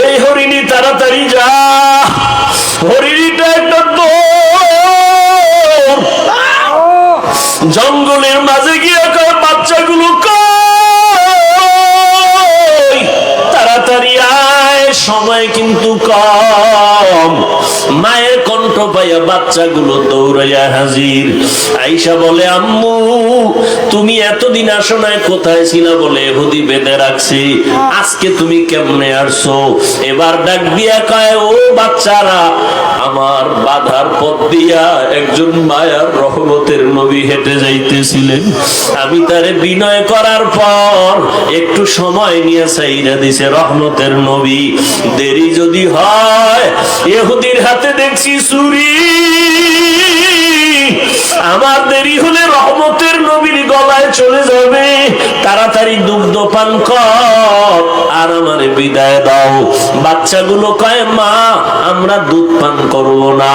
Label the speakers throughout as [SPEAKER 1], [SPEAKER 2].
[SPEAKER 1] এই হরিণী তাড়াতাড়ি যা, হরিণীটা একটা জঙ্গলের মাঝে গিয়ে কয় বাচ্চাগুলো কই, তাড়াতাড়ি আয়, সময় কিন্তু কম। মায়ের কণ্ঠ পাইয়া বাচ্চাগুলো দৌড়াইয়া হাজির। আইসা বলে, আম্মু তুমি এতদিন আসো নাই, কোথায় ছিলা? বলে ইহুদি বেঁধে রাখছি, আজকে তুমি কেমনে আসছো? এবার ডাক দিয়া কয়, ও বাচ্চারা, আমার বাধার পথ দিয়া একজন মায়ার রহমতের নবী হেঁটে যাইতেছিলেন, আমি তারে বিনয় করার পর একটু সময় নিয়ে সাইরা দিছে রহমতের নবী। দেরি যদি হয়, ইহুদির হাতে দেখছি ছুরি, আমার দেরি হলে রহমতের নবীর গলায় চলে যাবে, তাড়াতাড়ি দুগ্ধ পান কর আর আমারে বিদায় দাও। বাচ্চাগুলো কয়, মা আমরা দুধ পান করব না,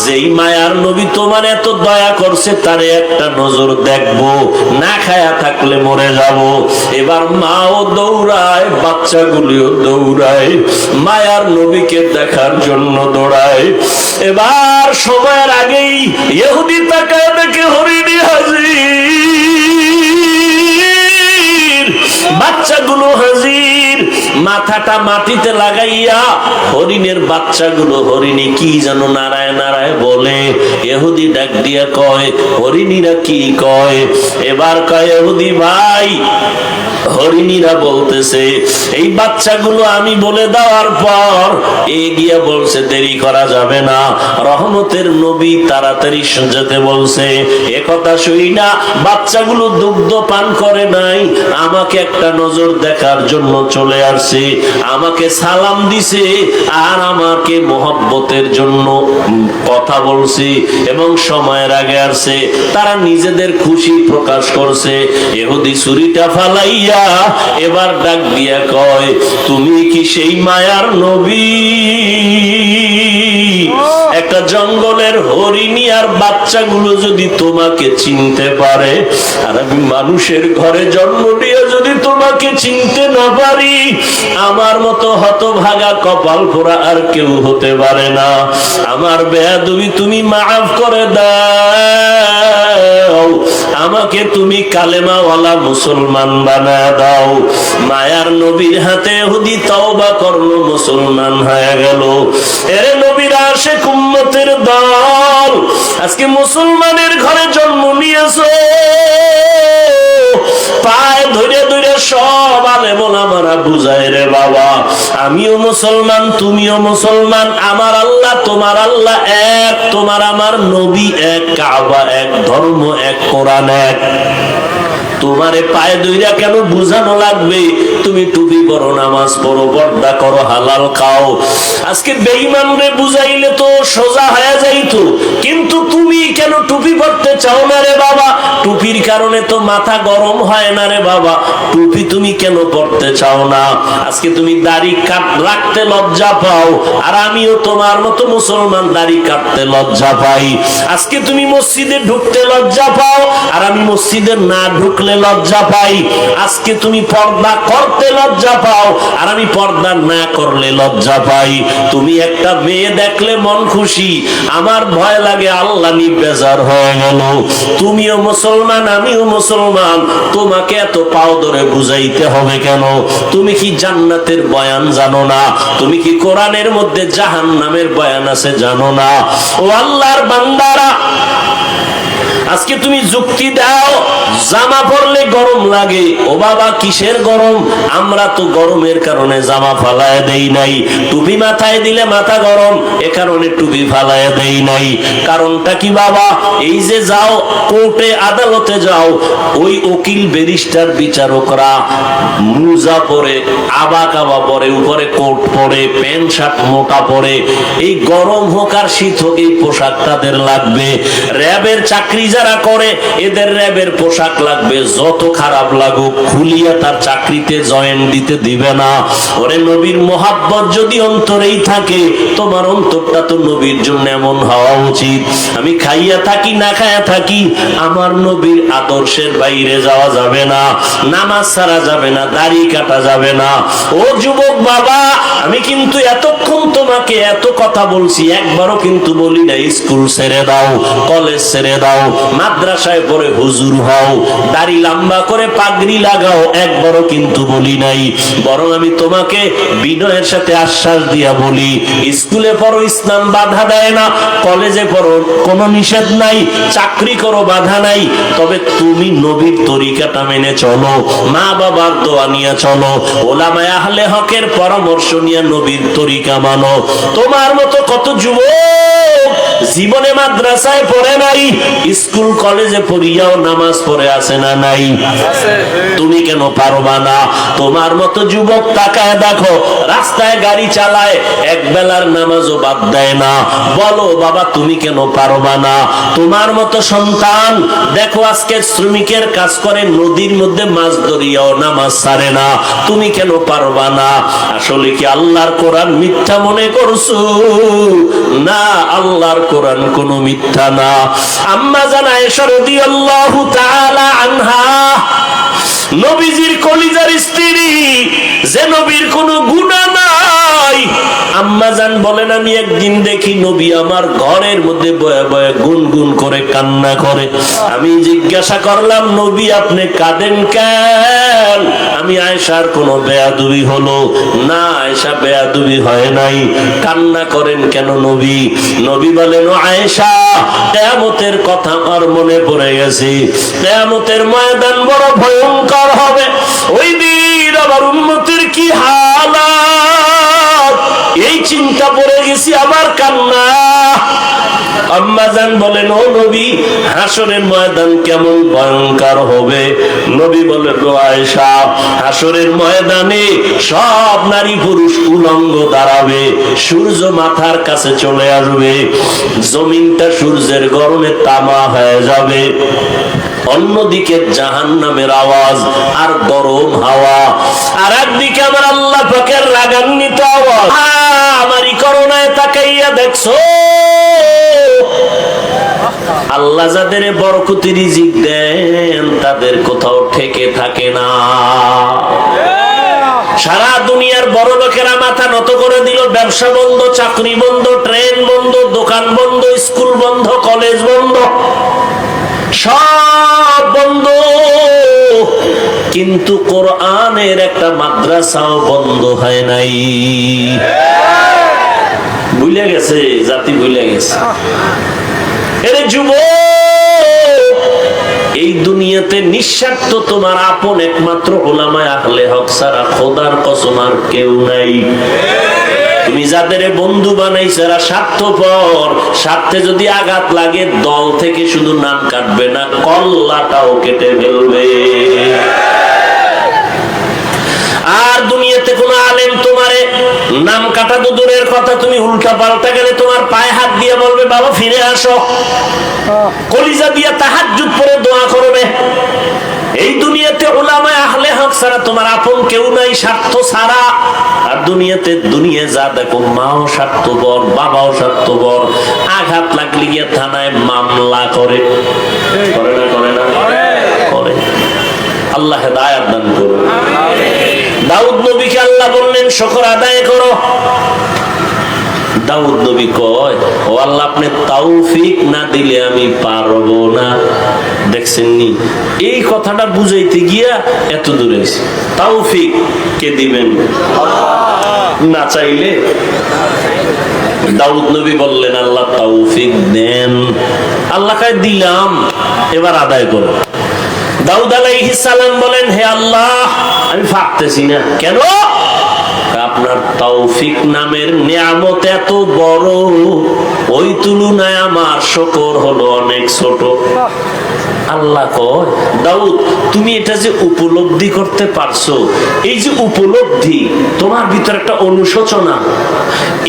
[SPEAKER 1] যেই মায়ার নবী তোমার এত দয়া করছে তারে একটা নজর দেখবো, না খায়া থাকলে মরে যাব। এবার মাও দৌড়ায়, বাচ্চাগুলিও দৌড়ায়, মায়ার নবীকে দেখার জন্য দৌড়ায়। এবার সময়ের আগেই ইহুদি তাকায় দেখে হরিণী হাজির, বাচ্চাগুলো হাজির, মাথাটা মাটিতে লাগাইয়া হরিণের বাচ্চাগুলো, হরিণী কি যেন নারায় নারায় বলে। ইহুদি ডাক দিয়া কয়, হরিণীরা কি কয়? এবার কয়, ইহুদি ভাই, হরিণীরা বলতেছে এই বাচ্চাগুলো আমি বলে দেওয়ার পর এগিয়ে বলছে দেরি করা যাবে না, রহমতের নবী তাড়াতাড়ি যেতে বলছে। একথা শুই না বাচ্চাগুলো দুগ্ধ পান করে নাই, আমাকে একটা নজর দেখার জন্য চলে আসছে, আমাকে সালাম দিছে আর আমাকে মোহব্বতের জন্য কথা বলছে এবং সময়ের আগে আসছে, তারা নিজেদের খুশি প্রকাশ করছে। ইহুদি ছুরিটা ফালাইয়া এবার ডাক দিয়া কয়, তুমি কি সেই মায়ার নবী? একটা জঙ্গলের হরিণী আর বাচ্চাগুলো যদি তোমাকে চিনতে পারে, আর আমি মানুষের ঘরে জন্ম নিয়ে যদি তোমাকে চিনতে না পারি, আমার মতো হতভাগা কপাল পোড়া আর কেউ হতে পারে না। আমার বেয়াদবি তুমি মাফ করে দাও, আমাকে তুমি কালেমাওয়ালা মুসলমান বানায় দাও। মায়ার নবীর হাতে ইহুদি তওবা করলো, মুসলমান হয়ে গেল। এরে নবীর আশিক উম্মতের দল, আজকে মুসলমানের ঘরে জন্ম নিয়েছো, পায় ধরে ধরে সব আলেম ওলামারা বুঝায়, রে বাবা আমিও মুসলমান তুমিও মুসলমান, আমার আল্লাহ তোমার আল্লাহ এক, তোমার আমার নবী এক, কাবা এক, ধর্ম এক, কোরআন এক। তোমারে পায়ে দইরা কেন বুঝানো লাগবে? তুমি টুপি পরো, নামাজ পড়ো, পর্দা করো, হালাল খাও। আজকে বেঈমানরে বুঝাইলে তো সোজা হয়ে যাইতো, কিন্তু তুমি কেন টুপি পরতে চাও না রে বাবা? টুপির কারণে তো মাথা গরম হয় না রে বাবা, টুপি তুমি কেন পরতে চাও না? আজকে তুমি দাড়ি রাখতে লজ্জা পাও, আর আমিও তোমার মতো মুসলমান দাড়ি কাটতে লজ্জা পাই। আজকে তুমি মসজিদে ঢুকতে লজ্জা পাও, আর আমি মসজিদে না ঢুকলে লজ্জা পাই। আজকে তুমি পর্দা করতে লজ্জা পাও, আর আমি পর্দা না করলে লজ্জা পাই। তুমি একটা মেয়ে দেখলে মন খুশি, আমার ভয় লাগে আল্লাহ নিবেজার হয়ে গেল। তুমিও মুসলমান আমিও মুসলমান, তোমাকে এত পাও ধরে বুঝাইতে হবে কেন? তুমি কি জান্নাতের বয়ান জানো না? তুমি কি কোরআনের মধ্যে জাহান্নামের বয়ান আছে জানো না? ও আল্লাহর বান্দারা, আজকে তুমি যুক্তি দাও জামা পরলে গরম লাগে। ও বাবা কিসের গরম? আমরা তো গরমের কারণে জামা ফালায় দেই নাই, টুপি মাথায় দিলে মাথা গরম, এ কারণে টুপি ফালায় দেই নাই। কারণটা কি বাবা? এই যে যাও কোর্টে আদালতে যাও, ওই উকিল ব্যারিস্টার বিচারকরা মুজা পরে, আবা কাবা পরে, উপরে কোট পরে, প্যান্ট শার্ট মোটা পরে, এই গরম হোক আর শীত হোক এই পোশাক তাদের লাগবে। র্যাবের চাকরি যারা করে এদের র্যাবের পোশাক লাগবে, যত খারাপ লাগুক খুলিয়া তার চাকরিতে জয়েন দিতে দিবে না। ওরে নবীর মোহাব্বত যদি অন্তরেই থাকে, তোমার অন্তরটা তো নবীর জন্য এমন হওয়া উচিত। আমি খাইয়া থাকি না খাইয়া থাকি, আমার নবীর আদর্শের বাইরে যাওয়া যাবে না, নামাজ ছাড়া যাবে না, দাড়ি কাটা যাবে না। ও যুবক বাবা, আমি কিন্তু এতক্ষণ তোমাকে এত কথা বলছি, একবারও কিন্তু বলি না স্কুল ছেড়ে দাও, কলেজ ছেড়ে দাও, মাদ্রাসায় পড়ে হুজুর হও, দাড়ি লম্বা করে পাগড়ি লাগাও, একবারও কিন্তু বলি নাই। বরং আমি তোমাকে বিনয়ের সাথে আশ্বাস দিয়া বলি, স্কুলে পড়ো, ইসলাম বাধা দেয় না, কলেজে পড়ো, কোনো নিষেধ নাই, চাকরি করো, বাধা নাই, তবে তুমি নবীর তরিকাটা মেনে চলো, মা বাবার দোয়া নিয়ে চলো, ওলামায়ে আহলে হকের পরামর্শ নিয়ে নবীর তরিকা মানো। তোমার মতো কত যুবক জীবনে মাদ্রাসায় পড়ে নাই, স্কুল কলেজে পড়িয়াও নামাজ পড়ে আছে না নাই? তুমি কেন পারবা না? তোমার মতো যুবক তাকায় দেখো, রাস্তায় গাড়ি চালায়, এক বেলার নামাজও বাদ দেয় না, বলো বাবা তুমি কেন পারবা না? তোমার মতো সন্তান দেখো আজকে শ্রমিকের কাজ করে, নদীর মধ্যে মাছ ধরিয়াও নামাজ ছাড়ে না, তুমি কেন পারবা না? আসলে কি আল্লাহর কোরআন মিথ্যা মনে করছো? না, আল্লাহর কোরআন কোনো মিথ্যা না। আম্মা জান আয়েশা রাদিয়াল্লাহু তাআলা আনহা, নবীজির কলিজার স্ত্রী, যে নবীর কোনো গুনাহ নাই, আম্মা জান বলেন আমি একদিন দেখি নবী আমার ঘরের মধ্যে বয়ে বয়ে গুনগুন করে কান্না করে। আমি জিজ্ঞাসা করলাম নবী আপনি কাঁদেন কেন? আমি আয়েশার কোনো বেয়াদবি হলো? না আয়েশা বেয়াদবি হয় নাই। কান্না করেন কেন নবী? নবী বলেন ও আয়েশা, কিয়ামতের কথা আমার মনে পড়ে গেছে, কিয়ামতের ময়দান বড় ভয়ঙ্কর হবে, ওই দিন আমার উম্মতের কি হালাত, এই চিন্তা পড়ে গেছি, আবার কান্না। আম্মা জান বলেন ও নবী হাসরের ময়দান কেমন ভয়ঙ্কর হবে? নবী বলেন ও আয়েশা, হাসরের ময়দানে সব নারী পুরুষ উলঙ্গ দাঁড়াবে, সূর্য মাথার কাছে চলে আসবে, জমিনটা সূর্যের গরমে তামা হয়ে যাবে, অন্যদিকে জাহান্নামের আওয়াজ আর গরম হাওয়া, আর একদিকে আমার আল্লাহ পাকের রাগান্বিত আওয়াজ। আমারই করোনায় তাকাইয়া দেখছো, আল্লাহ যাদের বরকতি রিজিক দেন তাদের কোথাও ঠেকে থাকে না। সারা দুনিয়ার বড় লোকেরা মাথা নত করে দিল, ব্যবসা বন্ধ, চাকরি বন্ধ, ট্রেন বন্ধ, দোকান বন্ধ, স্কুল বন্ধ, কলেজ বন্ধ, সব বন্ধ, কিন্তু কোরআনের একটা মাদ্রাসাও বন্ধ হয় নাই। ভুলে গেছে জাতি, ভুলে গেছে। এরে যুবক, এই দুনিয়াতে নিঃস্বার্থ তোমার আপন একমাত্র উলামায়ে আহলে হক ছাড়া খোদার কসম আর কেউ নাই। তুমি যাদের বন্ধু বানাইছো এরা স্বার্থপর, স্বার্থে যদি আঘাত লাগে দল থেকে শুধু নাম কাটবে না, কল্লাটাও কেটে ফেলবে। আর দুনিয়াতে কোন আলেম তোমারে নাম কাটা তো দূরের কথা, তুমি উল্টা পাল্টা গেলে তোমার পায়ে হাত দিয়ে বলবে বাবা ফিরে আসো, কলিজা দিয়ে তাহাজ্জুদ পড়ে দোয়া করবে। এই দুনিয়াতে উলামায়ে আহলে হক ছাড়া তোমার আপন কেউ নাই, স্বার্থ ছাড়া। আর দুনিয়াতে দুনিয়া যা দেখো, মাও স্বার্থপর, বাবাও স্বার্থপর, আঘাত লাগলে গিয়ে থানায় মামলা করে, করে না করে না করে। আল্লাহ হেদায়েত দান করুন। দাউদ নবীকে আল্লাহ বললেন শুকর আদায় করো। দাউদ নবী কয় ও আল্লাহ আপনি তৌফিক না দিলে আমি পারবো না। দেখছেন নি, এই কথাটা বুঝাইতে গিয়া এত দূরে এসে। তৌফিক কে দিবেন? না চাইলে। দাউদ নবী বললেন আল্লাহ তৌফিক দেন। আল্লাহ কয় দিলাম, এবার আদায় করো। দাউদ আলাইহিস সালাম বলেন হে আল্লাহ আমি পারতেছি না। কেন? আপনার তৌফিক নামের নিয়ামত এত বড়, ওই তুলনায় আমার শুকর হলো অনেক ছোট। আল্লাহ কয় দাউদ তুমি এটা যে উপলব্ধি করতে পারছো, এই যে উপলব্ধি তোমার ভিতরে একটা অনুশোচনা,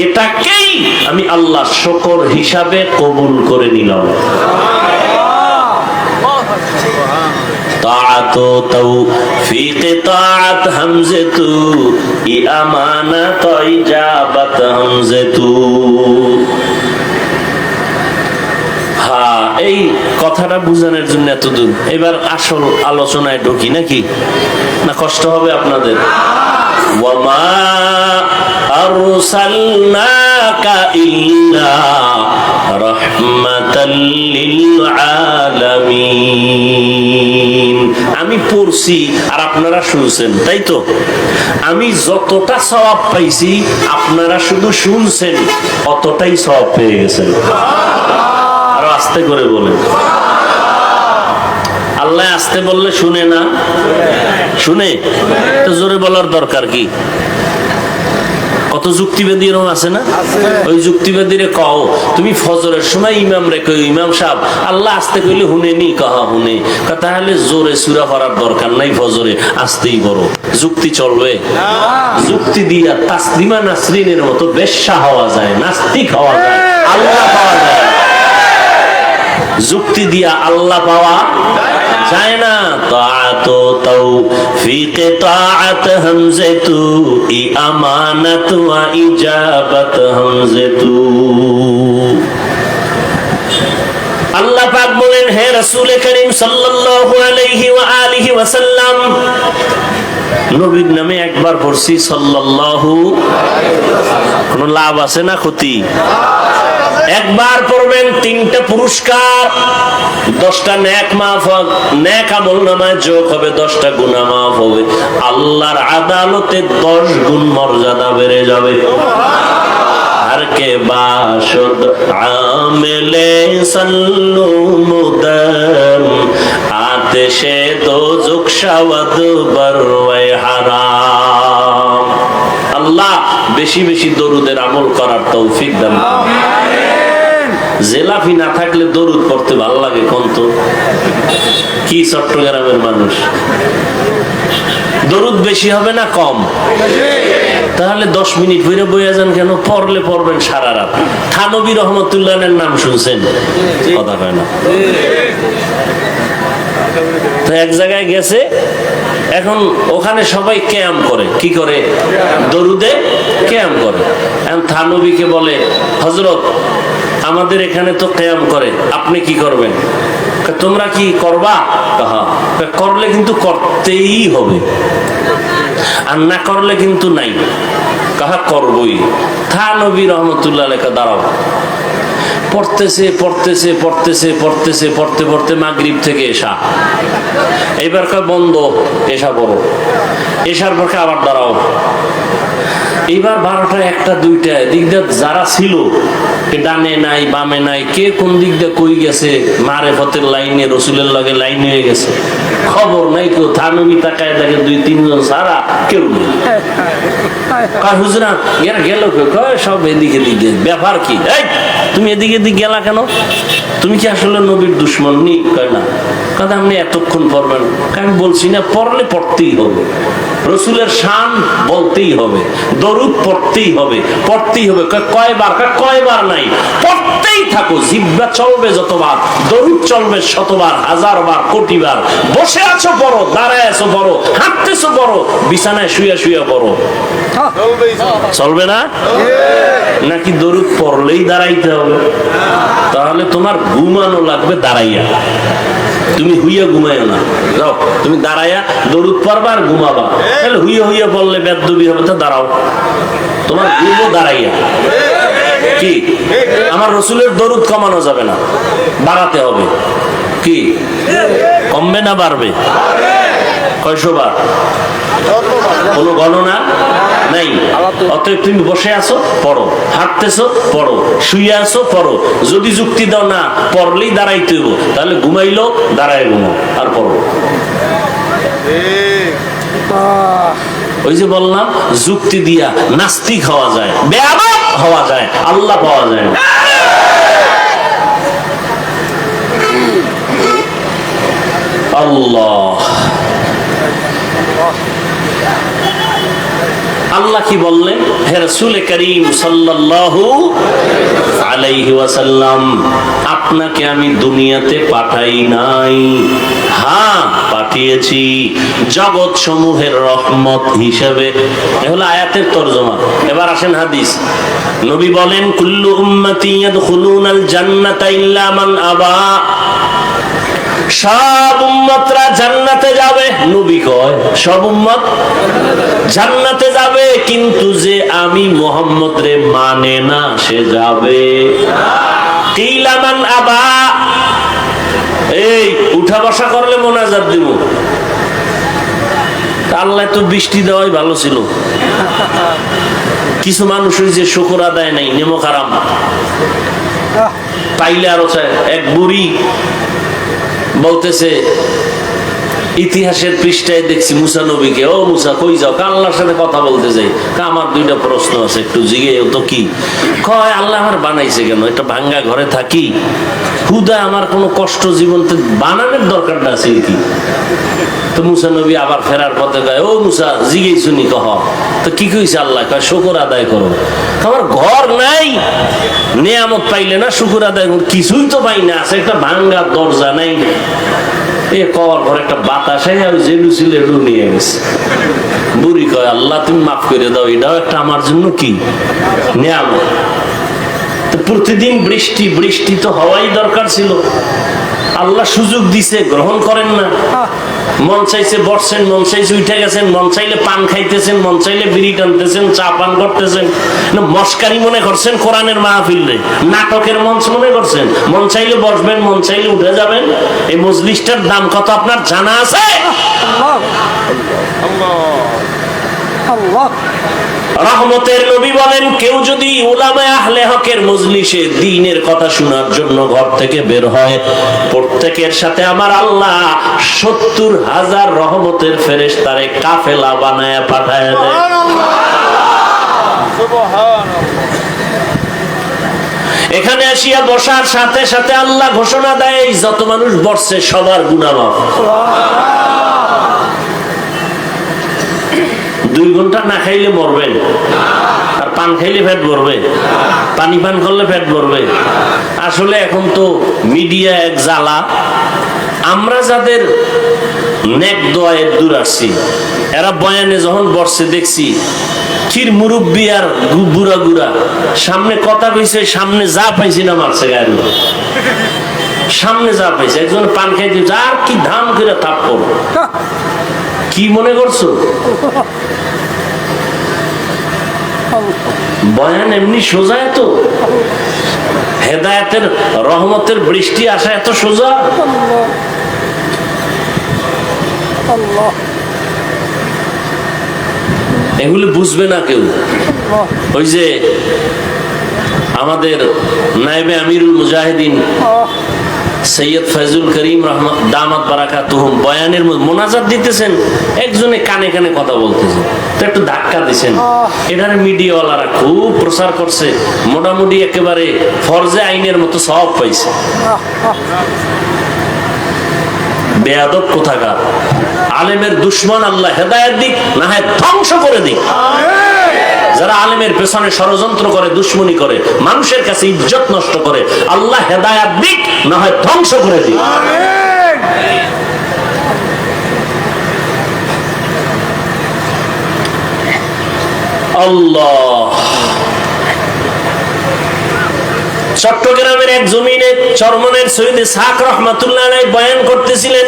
[SPEAKER 1] এটাকেই আমি আল্লাহ শুকর হিসাবে কবুল করে নিলাম। তাআতু তৌফিক তাআত হামজাতু ই আমানাত ইজাবাত হামজাতু। হ্যাঁ, এই কথাটা বুঝানোর জন্য এত দূর। এবার আসল আলোচনায় ঢুকি নাকি? না কষ্ট হবে আপনাদের? ওয়ামা আরসালনাকা ইল্লা রাহমাতাল লিল আলামিন। আমি পড়ছি আর আপনারা শুনছেন, তাই তো? আমি যতটা সওয়াব পাইছি আপনারা শুধু শুনছেন, অতটাই সওয়াব পেয়ে গেছেন। আরো আস্তে করে বলেন। আল্লাহ আস্তে বললে শুনে না? শুনে। তো জোরে বলার দরকার কি? কত যুক্তিবাদী এরকম আছে না? ওই যুক্তিবাদীরে কও তুমি ফজরের সময় ইমাম রে কই, ইমাম সাহেব আল্লাহ আস্তে কইলে হুনে নি? কহা হুনে। তাহলে জোরে সূরা পড়ার দরকার নাই, ফজরে আস্তেই বড়। যুক্তি চলবে? যুক্তি দিয়া তাসলিমা নাসরিনের মতো বেশ্যা হওয়া যায়, নাস্তিক হওয়া যায়, আল্লাহ পাওয়া যায়। যুক্তি দিয়া আল্লাহ পাওয়া যায় না। তাআত তৌফিক তাআত হামজাতু ই আমানাত ওয়া ইজাবাত হামজাতু। আল্লাহ পাক বলেন, হে রাসূল করিম সাল্লাল্লাহু আলাইহি ওয়া আলিহি ওয়াসাল্লাম, নবীর নামে একবার পড়ছি সাল্লাল্লাহু, কোন লাভ আছে না ক্ষতি? একবার পড়বেন 3টা পুরস্কার, 10টা নেক মাফ, নেক আমল নামায় যোগ হবে, 10টা গুনাহ মাফ হবে, আল্লাহর আদালতে 10 গুণ মর্যাদা বেড়ে যাবে। আর কে বাশদ আমেলে সাল্লু মুদাম আতেশে দোজক শাওয়াদ বরওয়াই হারাম। আল্লাহ বেশি বেশি দরুদের আমল করার তৌফিক দান করুন। জেলাফি না থাকলে দরুদ পড়তে ভালো লাগে কোন তো? কি চট্টগ্রামের মানুষ, দরুদ বেশি হবে না কম? তাহলে 10 মিনিট পরে বইয়া যান কেন? পড়লে পড়বেন সারা রাত। থানবী রহমতুল্লাহের নাম শুনছেন? কথা কয় না। তো এক জায়গায় গেছে, এখন ওখানে সবাই ক্যাম্প করে। কি করে? দরুদে ক্যাম্প করে। এখন থানবীকে বলে, হযরত আমাদের এখানে তো কিয়াম করে, আপনি কি করবেন? তোমরা কি করবা? করলে কিন্তু করতেই হবে, আর না করলে কিন্তু নাই। কাহা করবই। থানবী রহমতুল্লাহ লেখা দাঁড়াও। পড়তেছে পড়তেছে পড়তেছে পড়তেছে, পড়তে পড়তে মাগরিব থেকে এশা, এইবার কয় বন্ধ, এশা পড়ো। এশার পর আবার দাঁড়াও। এইবার 12টা 1টা 2টা দিক দিয়ে যারা ছিল, ডানে নাই বামে নাই, কে কোন দিক দিয়ে কই গেছে, মারেফতের লাইনে রসুলের লগে লাইন হয়ে গেছে, খবর নাই কেউ। থানবী তাকায় দেখে 2-3 জন সারা কেউ নেই। হুজুরা এরা গেল কয় সব এদিকে দিকে। ব্যাপার কি? এই তুমি এদিকে দিক গেলা কেন? তুমি কি আসলে নবীর দুশ্মন নি? কয় না। কথা আপনি এতক্ষণ পড়বেন? আমি বলছি না, পড়লে পড়তেই হবে, রসুলের শান বলতেই হবে, দরুদ পড়তেই হবে, পড়তেই হবে। কয়বার? কয়বার নাই, পড়তেই থাকো। জিহ্বা চলবে যতবার, দরুদ চলবে শতবার, 1000 বার, কোটি বার। বসে আছো পড়ো, দাঁড়ায় আছো পড়ো, হাঁটতেছো পড়ো, বিছানায় শুয়ে শুয়ে পড়ো। চলবে না? নাকি দরুদ পড়লেই দাঁড়াইতে হবে? তাহলে তোমার ঘুমানো লাগবে দাঁড়াইয়া, তুমি হুইয়া ঘুমাইও না। যাও তুমি দাঁড়াইয়া দরুদ পড়বা আর ঘুমাবা। তাহলে হুইয়া হুইয়া বললে বেদবি হবে। তো দাঁড়াও, তোমার ঘুমও দাঁড়াইয়া। কি আমার রসুলের দরুদ কমানো যাবে না, বাড়াতে হবে। কি কমবে না বাড়বে? কয়শো বার? কোনো গণনা নাই। অতএব তুমি বসে আছো পড়ো, হাঁটতেছো পড়ো, শুয়ে আছো পড়ো। যদি যুক্তি দাও না পড়লেই দাঁড়াইতে হইব, তাহলে ঘুমাইলো দাঁড়ায় ঘুমো আর পড়ো। ওই যে বললাম, যুক্তি দিয়া নাস্তিক হওয়া যায়, বেয়াদব হওয়া যায়, আল্লাহ পাওয়া যায় না। আল্লাহ আল্লাহ কি বললেন? হে রাসূল করিম সাল্লাল্লাহু আলাইহি ওয়াসাল্লাম, আপনাকে আমি দুনিয়াতে পাঠাই নাই, হ্যাঁ পাঠিয়েছি জগৎ সমূহের রহমত হিসেবে। এ হলো আয়াতের তরজমা। এবার আসেন হাদিস। নবী বলেন, কুল্লু উম্মতি ইয়াদখুলুনাল জান্নাতা ইল্লা মান আবা। সব উম্মতরা জান্নাতে যাবে, নবী কয় সব উম্মত জান্নাতে যাবে, কিন্তু যে আমি মুহাম্মদ রে মানে না সে যাবে। কিলা মান আবা, এই উঠা বসা করলে মোনাজাত দিব। আল্লাহ তো বৃষ্টি দেওয়াই ভালো ছিল। কিছু মানুষ যে শুকর আদায় নাই, নেমো খারাপ পাইলে আরো চায়। এক বুড়ি বলতেছে, ইতিহাসের পৃষ্ঠায় দেখছি মুসা নবীকে, ও মুসা কই যাও? আল্লাহর সাথে কথা বলতে যাই। আমার দুইটা প্রশ্ন আছে, একটু জিগে তো। কি কয়? আল্লাহ আমার বানাইছে কেন? একটা ভাঙ্গা ঘরে থাকি, হুদা আমার কোনো কষ্ট জীবনতে বানানোর দরকারটা আছে কি? তো মুসা নবী আবার ফেরার পথে কয়, ও মুসা জিগেই শুনি। কহ তো কি কইছে আল্লাহ? কয় শুকর আদায় করো। আমার ঘর নাই, নিয়ামত পাইলে না শুকর আদায় করো? কিছুই তো পাই না, আছে একটা ভাঙ্গা দরজা নাই। এ কর ঘর একটা বাতাস জেলু ছিল একটু নিয়ে গেছে। বুড়ি কয়, আল্লাহ তুমি মাফ করে দাও, এটাও একটা আমার জন্য কি নিয়ামত। তো প্রতিদিন বৃষ্টি, বৃষ্টি তো হওয়াই দরকার ছিল। আল্লাহ সুযোগ দিছে, গ্রহণ করেন না। মন চাইছে বসছেন, মন চাইছে উঠে গেছেন, মন চাইলে পান খাইতেছেন, মন চাইলে বিড়ি টানতেছেন, চা পান করতেছেন। মস্কারি মনে করছেন কোরআনের মাহফিলে, নাটকের মঞ্চ মনে করছেন। মন চাইলে বসবেন, মন চাইলে উঠে যাবেন। এই মজলিসটার দাম কত আপনার জানা আছে? রহমতের নবী বলেন, কেউ যদি উলামায়ে আহলে হকের মজলিসে দ্বীনের কথা শোনার জন্য ঘর থেকে বের হয়, প্রত্যেকের সাথে আমার আল্লাহ ৭০,০০০ রহমতের ফেরেশতারে কাফেলা বানায়া পাঠায় দেয়। এখানে আসিয়া বসার সাথে সাথে আল্লাহ ঘোষণা দেয়, যত মানুষ বসছে সবার গুনাহ মাফ। 2 ঘন্টা না খাইলে মরবেন, আর পান খাইলে পেট ভরবে, পানি পান করলে পেট ভরবে। আসলে এখন তো মিডিয়া এক জ্বালা। আমরা যাদের নেক দোয়ায়ের দূর আসছি, এরা বয়ানে যখন বসছে দেখছি চির মুরব্বী আর বুড়া গুড়া সামনে কথা কইছে, সামনে যা পাইছি না মারছে গায়ের লোক, সামনে যা পাইছে। একজন পান খাইতে আর কি ধাম করে থাপ্পড়। কি মনে করছো বয়ান এমনি সোজা? এত হেদায়েতের রহমতের বৃষ্টি আসা এত সোজা? এগুলি বুঝবে না কেউ। ওই যে আমাদের নায়েবে আমিরুল মুজাহিদিন সৈয়দ ফয়জুল করিম রহমত দামাত বারাকাতুহুম বয়ানের মোনাজাত দিতেছেন, একজনে কানে কানে কথা বলতেছেন, তো একটু ধাক্কা দিছেন। এটার মিডিয়াওয়ালারা খুব প্রচার করছে, মোটামুটি একেবারে ফরজে আইনের মতো সওয়াব পাইছে। বেয়াদব কোথাকার! আলেমের দুশমন আল্লাহ হেদায়েত দিক, না হয় ধ্বংস করে দিক। যারা আলেমের পেছনে ষড়যন্ত্র করে, দুশ্মনী করে, মানুষের কাছে ইজ্জত নষ্ট করে, আল্লাহ হেদায়েত দিক, না হয় ধ্বংস করে দিক। আল্লাহ। চট্টগ্রামের এক জমিনে চরমনের সৈয়দ ইসহাক রাহমাতুল্লাহ আলাইহি বয়ান করতেছিলেন।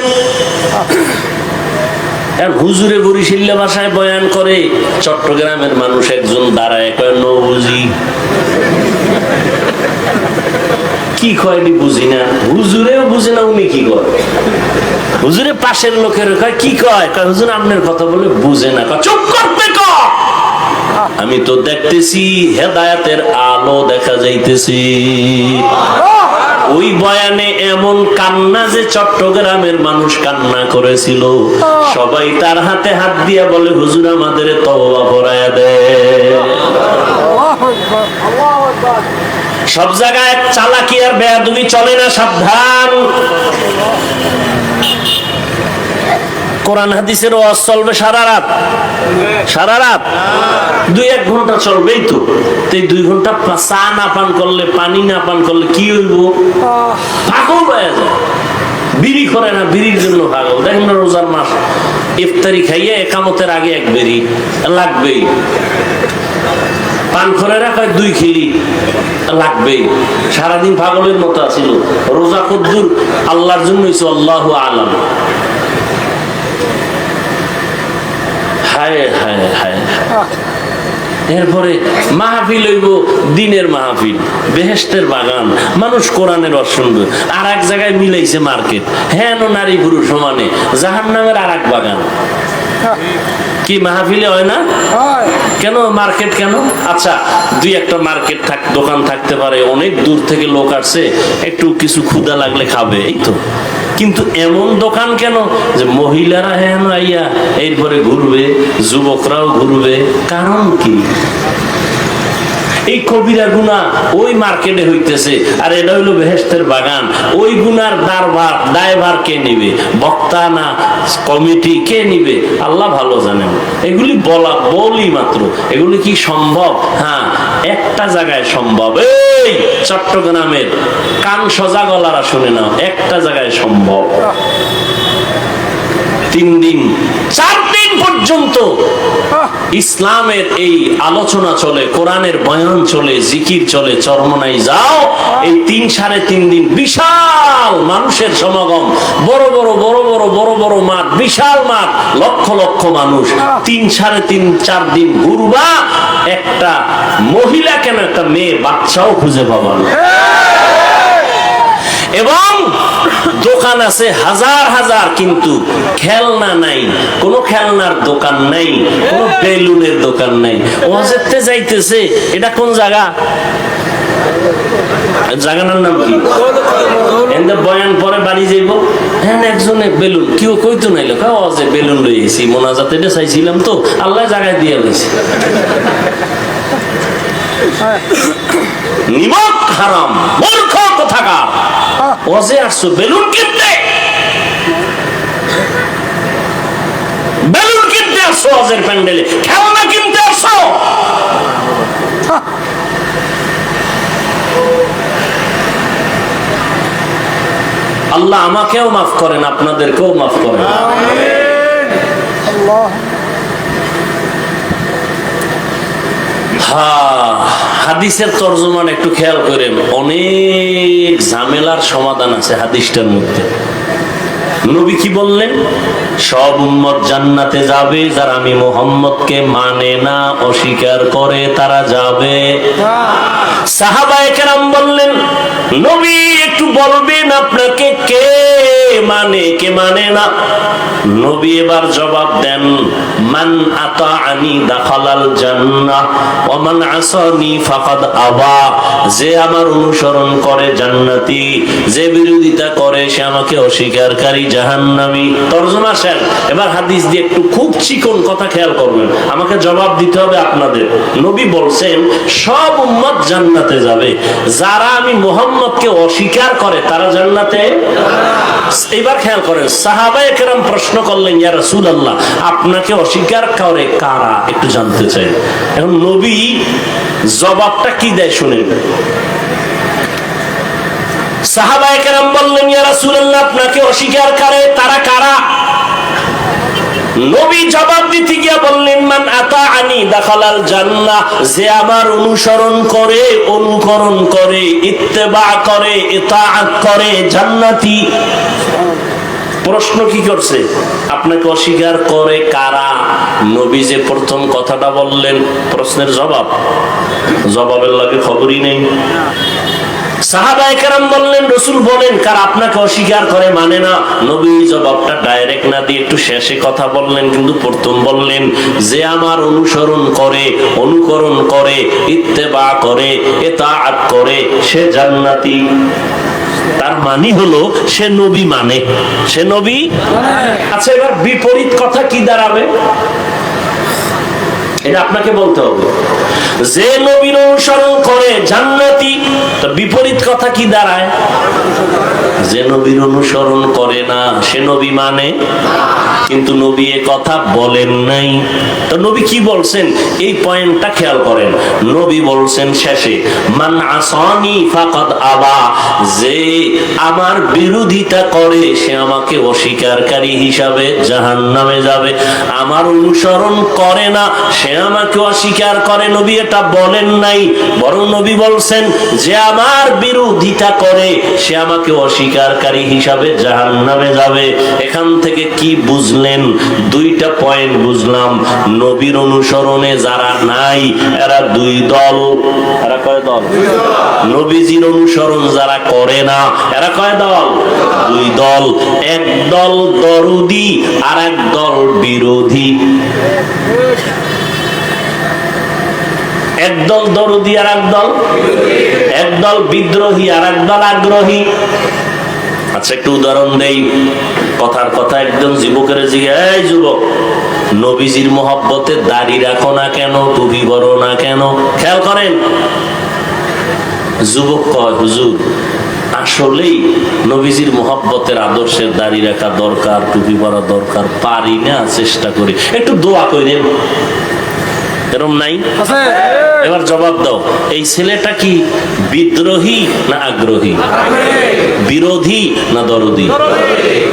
[SPEAKER 1] হুজুরে বরিশাল্লা ভাষায় বয়ান করে, চট্টগ্রামের মানুষ একজন দাঁড়ায় কয় নবুঝি। কি কয়নি বুঝি না, হুজুরেও বুঝে না, উনি কি কয়? হুজুরে পাশের লোকের কয় কি কয়? কয় হুজুর আপনার কথা বলে বুঝে না। কয় চুপ করতে কয়, আমি তো দেখতেছি হেদায়েতের আলো দেখা যাইতেছি। ওই বয়ানে এমন কান্না যে চট্টগ্রামের মানুষ কান্না করেছিল। সবাই তার হাতে হাত দিয়া বলে, হুজুর আমাদের তওবা পড়ায়া দেয়। সব জায়গায় চালাকি আর বেয়াদবি চলে না, সাবধান। কোরআন হাদিসের ওয়াজ চলবে সারা রাত, সারা রাত 2-1 ঘন্টা চলবেই তো। এই 2 ঘন্টা চা না পান করলে, পানি না পান করলে কি হইব? পাগল হয়ে যায়। বিড়ি করে না, বিড়ির জন্য পাগল। দেখেন না রোজার মাস, ইফতারি খাইয়ে একামতের আগে 1 বিড়ি লাগবেই। পান করে রাখা 2 খিলি লাগবেই, সারাদিন পাগলের মতো আছিল। রোজা কদ্দুর আল্লাহর জন্য হইছে, আল্লাহু আলাম। হায় হায় হায়। এরপরে মাহফিল হইব, দিনের মাহফিল, বেহেশতের বাগান, মানুষ কোরআনের রস শুনবে। আর এক জায়গায় মিলাইছে মার্কেট, হ্যাঁ নারী পুরুষ সমানে, জাহান্নামের আর এক বাগান। কি মাহফিলে হয় না? কেন মার্কেট কেন? আচ্ছা, 2-1টা মার্কেট দোকান থাকতে পারে, অনেক দূর থেকে লোক আসছে, একটু কিছু ক্ষুধা লাগলে খাবে, এই তো। কিন্তু এমন দোকান কেন যে মহিলারা হেন আইয়া এরপরে ঘুরবে, যুবকরাও ঘুরবে? কারণ কি? এই কবিরা গুনাহ ওই মার্কেটে হইতেছে, আর এটা হইলো বেহেশতের বাগান। ওই গুনার দায়ভার কে নিবে? বক্তা না কমিটি? কে নিবে? আল্লাহ ভালো জানেন। এগুলি বলি মাত্র, এগুলি কি সম্ভব? হ্যাঁ, একটা জায়গায় সম্ভব। এই চট্টগ্রামের কান সজা গলারা শুনে নাও, একটা জায়গায় সম্ভব। 3 দিন 4 দিন পর্যন্ত ইসলামের এই আলোচনা চলে, কোরআনের বয়ান চলে, জিকির চলে, চরমনাই যাও। এই 3-3.5 দিন বিশাল মানুষের সমাগম, বড় বড় মাঠ, বিশাল মাঠ, লক্ষ লক্ষ মানুষ। 3-3.5-4 দিন ঘুরবা, একটা মহিলা কেন, একটা মেয়ে বাচ্চাও খুঁজে পাবা না। এবং দোকান আছে হাজার হাজার, কিন্তু খেলনা নাই, কোন খেলনার দোকান নাই, কোন বেলুনের দোকান নাই। ওয়াজেতে যাইতেছে, এটা কোন জায়গা? জায়গাটার নাম কি? বয়ান পরে বাড়ি যাইব, হ্যাঁ একজনে বেলুন কেউ কইতো নাইলো, ওয়াজে বেলুন লইছি, মোনাজাতে এটা চাইছিলাম তো, আল্লাহ জায়গায় দিয়ে গেছে। নিমক হারাম, মূর্খ কোথাকার। ওয়াজে আসছো বেলুন কিনতে, বেলুন কিনতে আসছো ওয়াজের প্যান্ডেলে, খেলনা কিনতে আসছো। আল্লাহ আমাকেও মাফ করেন, আপনাদেরকেও মাফ করেন। হাদিসের তরজমান একটু খেয়াল করেন, অনেক ঝামেলার সমাধান আছে হাদিসটার মধ্যে। নবী কি বললেন? সব উম্মত জান্নাতে যাবে, যারা আমি মুহাম্মদকে মানে না, অস্বীকার করে, তারা যাবে। সাহাবায়ে কেরাম বললেন, নবী একটু বলবেন আপনাকে কে মানে কে মানে না? নবী এবার জবাব দেন, মান আতাআনি দাখালাল জান্নাহ ওয়া মান আসানি ফাকাদ আবা। যে আমার অনুসরণ করে জান্নাতি, যে বিরোধিতা করে সে আমাকে অস্বীকারকারী, জাহান্নামী। তরজমা শেষ। এবার হাদিস দিয়ে একটু খুব চিকন কথা খেয়াল করবেন, আমাকে জবাব দিতে হবে আপনাদের। নবী বলছেন সব উম্মত জান্নাতে যাবে, যারা আমি মুহাম্মদকে অস্বীকার করে তারা জান্নাতে। এবার খেয়াল করেন, সাহাবায়ে কেরাম প্রশ্ন করলেন, ইয়া রাসূলুল্লাহ আপনাকে অস্বীকার করে কারা, একটু জানতে চাই। এখন নবী জবাবটা কি দেয় শুনেন। সাহাবায়ে কেরাম বললেন, ইয়া রাসূলুল্লাহ আপনাকে অস্বীকার করে তারা কারা? নবী জবাব দিতে গিয়া বললেন, মান আতাআনি দাখালাল জান্নাহ। যে আমার অনুসরণ করে, অনুকরণ করে, ইত্তেবা করে, ইতাআত করে, জান্নাতি। প্রশ্ন কি করছে? আপনাকে অস্বীকার করে কারা? নবী যে প্রথম কথাটা বললেন, প্রশ্নের জবাবের লাগে খবরই নেই। সাহাবায়ে কেরাম বললেন, রাসূল বলেন কারা আপনাকে অস্বীকার করে, মানে না। নবী জবাবটা ডাইরেক্ট না দিয়ে একটু শেষে কথা বললেন, কিন্তু প্রথম বললেন যে আমার অনুসরণ করে, অনুকরণ করে, ইত্তেবা করে, ইতাআত করে, সে জান্নাতি। তার মানে হলো সে নবী মানে, সে নবী। আচ্ছা, এবার বিপরীত কথা কি দাঁড়াবে? এটা আপনাকে বলতে হবে। যে নবীর অনুসরণ করে জান্নাতি, তো বিপরীত কথা কি দাঁড়ায়? যে নবীর অনুসরণ করে না সে নবী মানে। কিন্তু নবী এ কথা বলেন নাই। তো নবী কি বলছেন এই পয়েন্টটা খেয়াল করেন। নবী বলছেন শেষে, মান আসানি ফাকাদ আবা। যে আমার বিরোধিতা করে সে আমাকে অস্বীকারকারী হিসাবে জাহান্নামে যাবে। আমার অনুসরণ করে না সে আমাকে অস্বীকার করে। নবী নবী এটা বলেন নাই, বরং নবী বলছেন যে আমার বিরোধিতা করে সে আমাকে অস্বীকারী হিসাবে জাহান্নামে যাবে। এখান থেকে কি বুঝলেন? দুইটা পয়েন্ট বুঝলাম। নবীর অনুসরণে যারা নাই এরা দুই দল। এরা কয় দল? নবীজির অনুসরণ যারা করে না এরা কয় দল? দুই দল। এক দল দরদি আর এক দল বিরোধী। একদল দরদি আর একদল বিদ্রোহী আর একদল আগ্রহী। আচ্ছা, একটু উদাহরণ দেই। কথার কথা একজন যুবকের জিজ্ঞাসা, এই যুবক, নবীজির মহব্বতে দাড়ি রাখো না কেন, টুপি পরো না কেন? খেয়াল করেন, যুবক কয়, হুজুর আসলেই নবীজির মহব্বতের আদর্শের দাড়ি রাখা দরকার, টুপি পরা দরকার, পারি না, চেষ্টা করি, একটু দোয়া করেন। এরকম নাই? এবার জবাব দাও, এই ছেলেটা কি বিদ্রোহী না আগ্রহী, বিরোধী না দরদি?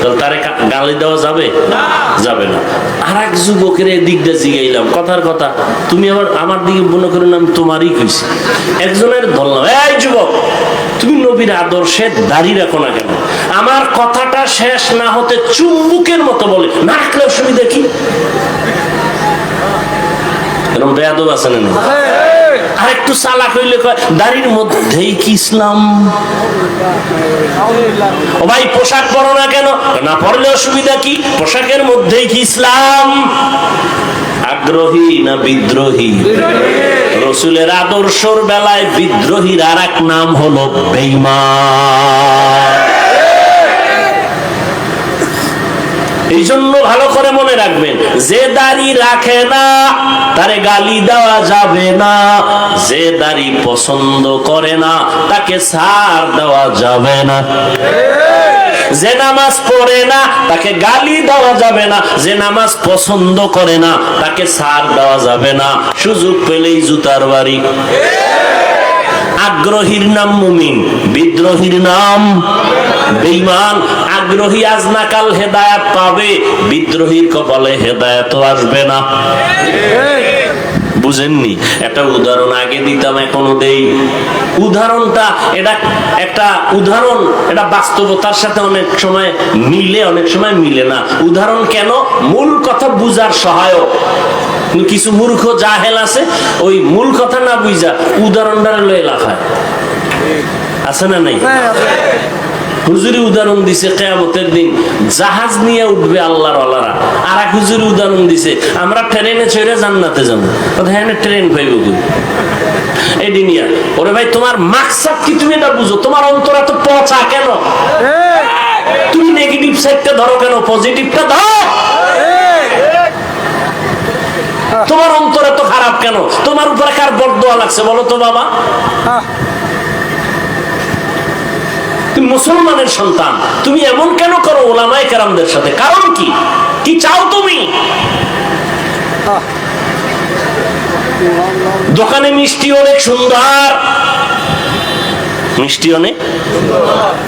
[SPEAKER 1] তাহলে তারে গালি দেওয়া যাবে? যাবে না। আর এক যুবকের এদিক দিয়ে জিগাইলাম, কথার কথা, তুমি আবার আমার দিকে মনে করেন আমি তোমারই কইছি। একজনের ধরলাম, এই যুবক, তুমি নবীর আদর্শে দাঁড়িয়ে রাখো না কেন? আমার কথাটা শেষ না হতে চুম্বুকের মতো বলে, না রাখলে অসুবিধা কি? এরকম বেয়াদব আছে না? আর একটু চালাক হইলে কয় দাড়ির মধ্যেই কি ইসলাম? ও ভাই, পোশাক পরো না কেন? না পরলে অসুবিধা কি? পোশাকের মধ্যেই কি ইসলাম? আগ্রহী না বিদ্রোহী? রসুলের আদর্শর বেলায় বিদ্রোহীর আর এক নাম হলো বেঈমান। এই জন্য ভালো করে মনে রাখবেন, যে দাড়ি রাখে না তারে গালি দেওয়া যাবে না, যে দাড়ি পছন্দ করে না তাকে ছাড় দেওয়া যাবে না, যে নামাজ পড়ে না তাকে গালি দেওয়া যাবে না, যে নামাজ পছন্দ করে না তাকে ছাড় দেওয়া যাবে না, সুযোগ পেলেই জুতার বাড়ি। আগ্রহীর নাম মুমিন, বিদ্রোহীর নাম বেঈমান। আগ্রহী আজ না কাল হেদায়েত পাবে, বিদ্রোহীর কপালে হেদায়েত আসবে না। বুঝেননি? একটা উদাহরণ আগে দিতাম, এখনো দেই। উদাহরণটা এটা একটা উদাহরণ, এটা বাস্তবতার সাথে অনেক সময় মিলে, অনেক সময় মিলে না। উদাহরণ কেন? মূল কথা বুঝার সহায়ক। কিছু মূর্খ জাহেল আছে, ওই মূল কথা না বুঝা উদাহরণটা লয়ে লাফায়। আছে না নাই? হুজুরি উদাহরণ দিছে কিয়ামতের দিন জাহাজ নিয়ে উঠবে আল্লাহর ওয়ালারা। আর এক হুজুরি উদাহরণ দিছে আমরা ট্রেনে চড়ে জান্নাতে যাবো। হ্যাঁ, ট্রেন পাইব কই? এই দুনিয়া। ওরে ভাই, তোমার মাকসাদ কি তুমি এটা বুঝো? তোমার অন্তর এত পচা কেন? তুমি নেগেটিভ সাইডটা ধরো কেন? পজিটিভটা ধরো। তোমার অন্তর এত খারাপ কেন? তোমার উপরে কার বরদোয়া লাগছে বলো তো বাবা? তুমি মুসলমানের সন্তান, তুমি এমন কেন করো ওলামায়ে কেরামদের সাথে? কারণ কি? কি চাও তুমি? দোকানে মিষ্টি অনেক সুন্দর, মিষ্টি অনেক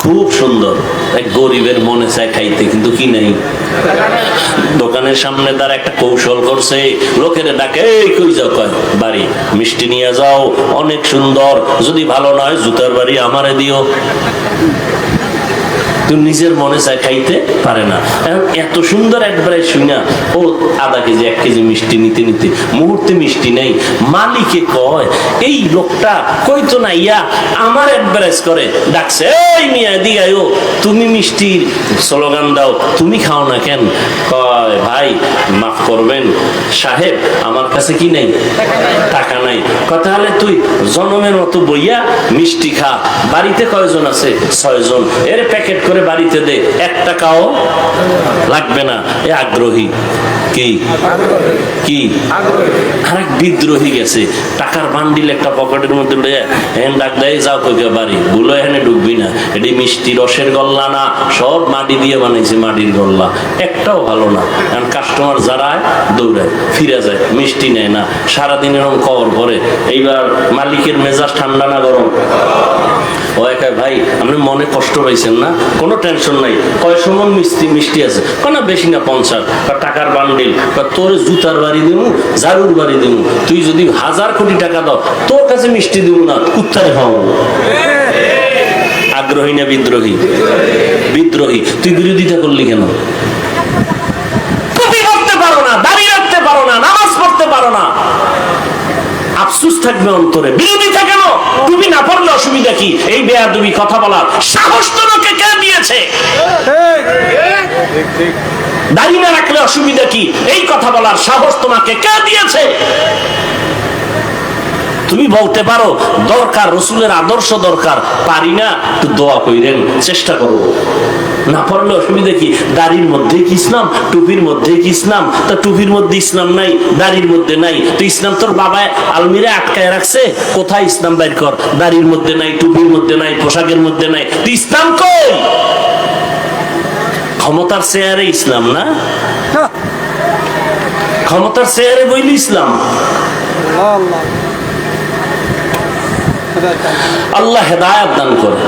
[SPEAKER 1] খুব সুন্দর, এক গরিবের মনে চায় খাইতে, কিন্তু কি নাই। দোকানের সামনে তার একটা কৌশল করছে, লোকের ডাকে, এই কই যাও? কয় বাড়ি, মিষ্টি নিয়ে যাও, অনেক সুন্দর, যদি ভালো নয় জুতার বাড়ি আমারে দিও। তুমি নিজের মনে চায় খাইতে পারে না। এত সুন্দর একবারে শুনা, ও আধা কেজি 1 কেজি মিষ্টি নিতে নিতে মুহূর্তে মিষ্টি নেই। মালিকে কয়, এই লোকটা কইতো না ইয়া আমার অ্যাডভারেজ করে ডাকছে, এই মিয়া দিগায়ও, তুমি মিষ্টির স্লোগান দাও, তুমি খাও না কেন? কয় ভাই মাফ করবেন সাহেব, আমার কাছে কি নেই, টাকা নাই। কথা হলে তুই জনমের মতো বইয়া মিষ্টি খা। বাড়িতে কয়জন আছে? 6 জন। এর প্যাকেট করে বাড়িতে দে, 1 টাকাও লাগবে না। এ আগ্রহী। কি কি? আরেক বিদ্রোহী গেছে, টাকার বান্ডিল একটা পকেটের মধ্যে লইয়া হ্যাঁ ডাক দেয়, যাও কই বাড়ি, ভুলো এখানে ঢুকবি না, এটি মিষ্টি রসের গল্লা না, সব মাটি দিয়ে বানাইছে, মাটির গল্লা, একটাও ভালো না। কারণ কাস্টমার যারা দৌড়ায় ফিরে যায়, মিষ্টি নেয় না, সারাদিন এরকম কবর করে। এইবার মালিকের মেজাজ ঠান্ডা না গরম? ও একা ভাই আপনি মনে কষ্ট পাইছেন না, কোনো টেনশন নাই, কয় সমন মিষ্টি আছে, না বেশি না 50, টাকার বান্ডিল, তোর জুতার বাড়ি দেবো, ঝাড়ুর বাড়ি দেবো, তুই যদি 1000 কোটি টাকা দাও তোর কাছে মিষ্টি দেবো না, উত্তরে খাওয়াবো। আগ্রহী না বিদ্রোহী? বিদ্রোহী। তুই বিরোধিতা করলি কেন? টুপি পড়তে পারো না, দাঁড়িয়ে রাখতে পারো না, নামাজ পড়তে পারো না, আফসোস থাকবে অন্তরে। বিরোধিতা কেন? তুমি না পড়লে অসুবিধা কি? এই বেয়াদবি কথা বলার সাহস তোমাকে কে দিয়েছে? দাঁড়িয়ে না রাখলে অসুবিধা কি? এই কথা বলার সাহস তোমাকে কে দিয়েছে? তুমি বলতে পারো দরকার, রসুলের আদর্শ দরকার, পারি না, একটু দোয়া কইরেন, চেষ্টা করবো। না পারলে অসুবিধা কি? দাড়ির মধ্যে কি ইসলাম? টুপির মধ্যে কি ইসলাম? তা টুপির মধ্যে ইসলাম নাই, দাড়ির মধ্যে নাই, তো ইসলাম তোর বাবায় আলমিরা আটকায় রাখছে, কোথায় ইসলাম বাইর কর? দাড়ির মধ্যে নাই, টুপির মধ্যে নাই, পোশাকের মধ্যে নাই, তুই ইসলাম কই? ক্ষমতার চেয়ারে ইসলাম না, ক্ষমতার চেয়ারে বইলি ইসলাম। আল্লাহ হেদায়েত দান করে।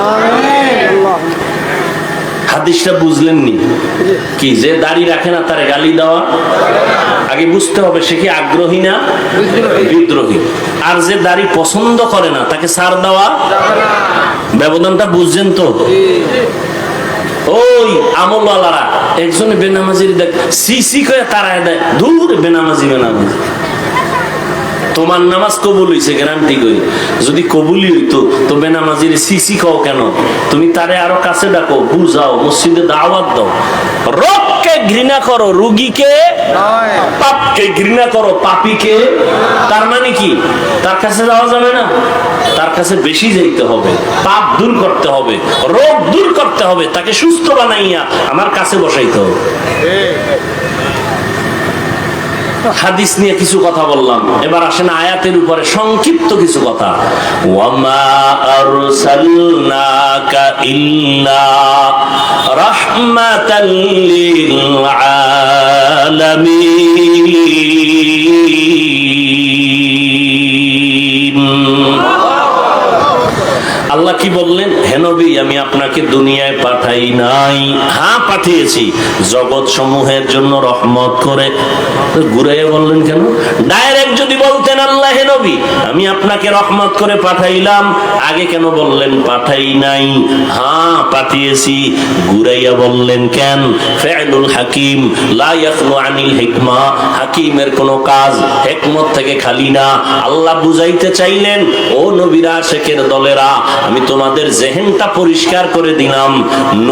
[SPEAKER 1] হাদিসটা বুঝলেননি কি? যে দাড়ি রাখে না তারে গালি দেওয়া, আগে বুঝতে হবে সে কি আগ্রহী না বিদ্রোহী। আর যে দাড়ি পছন্দ করে না তাকে ছাড় দেওয়া, ব্যবধানটা বুঝছেন তো? ওই আমলওয়ালারা একজনে বেনামাজির দেখ সিসি করে তারায় দেয়, দূর বেনামাজি বেনামাজি। তোমার নামাজ কবুল হইছে গ্যারান্টি করি, যদি কবুলই হইতো তো বেনামাজির সিসি কও কেন? তুমি তারে আরো কাছে ডাকো, বুঝাও, মসজিদে দাওয়াত দাও। রোগকে ঘৃণা করো, রোগীকে, পাপকে ঘৃণা করো, পাপীকে। তার মানে কি? তার কাছে যাওয়া যাবে না, তার কাছে বেশি যাইতে হবে, পাপ দূর করতে হবে, রোগ দূর করতে হবে, তাকে সুস্থ বানাইয়া আমার কাছে বসাইতে হবে। হাদিস নিয়ে কিছু কথা বললাম, এবার আসেন আয়াতের উপরে সংক্ষিপ্ত কিছু কথা। ওয়ামা আরসালনাকা ইল্লা রাহমাতাল লিল আলামিন। আল্লাহ কি বললেন? হে নবী, আমি আপনাকে দুনিয়ায় পাঠাই নাই, হ্যাঁ পাঠিয়েছি জগৎ সমূহের জন্য রহমত করে। ঘুরাইয়া বললেন কেন? ডাইরেক্ট যদি বলতেন আল্লাহ হে নবী আমি আপনাকে রহমত করে পাঠাইলাম, আগে কেন বললেন পাঠাই নাই? হ্যাঁ পাঠিয়েছি। ঘুরাইয়া বললেন কেন? ফি'লুল হাকিম লা ইয়াখলু আনিল হিকমা, হাকিমের কোনো কাজ হিকমত থেকে খালি না। আল্লাহ বুঝাইতে চাইলেন, ও নবীরা আশিকের দলেরা, আমি তোমাদের জেহেনটা পরিষ্কার করে দিলাম।